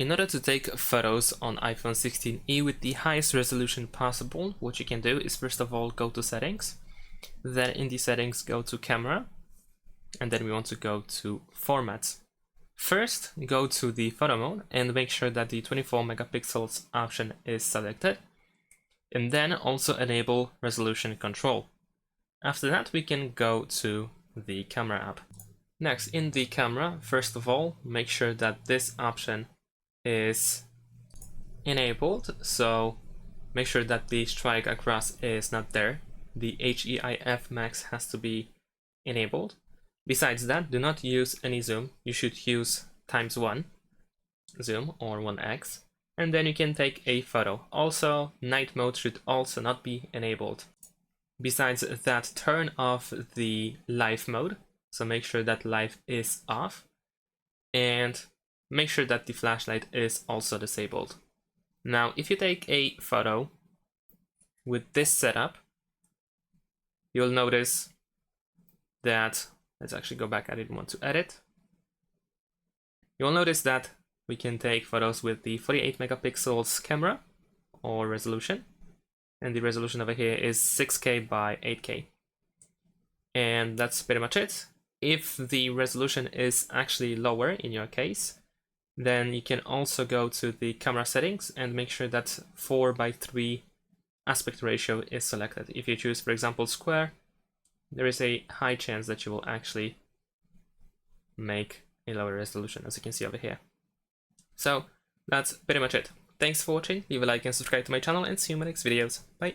In order to take photos on iPhone 16e with the highest resolution possible, what you can do is first of all go to settings, then in the settings go to camera, and then we want to go to formats. First go to the photo mode and make sure that the 24 megapixels option is selected, and then also enable resolution control. After that we can go to the camera app. Next, in the camera, first of all make sure that this option is enabled, so make sure that the strike across is not there. The HEIF max has to be enabled. Besides that, do not use any zoom. You should use ×1 zoom or 1x, and then you can take a photo. Also, night mode should also not be enabled. Besides that, turn off the live mode, so make sure that live is off, and make sure that the flashlight is also disabled. Now, if you take a photo with this setup, you'll notice that, let's actually go back, I didn't want to edit. You'll notice that we can take photos with the 48 megapixels camera or resolution, and the resolution over here is 6K by 8K. And that's pretty much it. If the resolution is actually lower in your case, then you can also go to the camera settings and make sure that 4:3 aspect ratio is selected. If you choose, for example, square, there is a high chance that you will actually make a lower resolution, as you can see over here. So that's pretty much it. Thanks for watching, leave a like and subscribe to my channel, and see you in my next videos. Bye!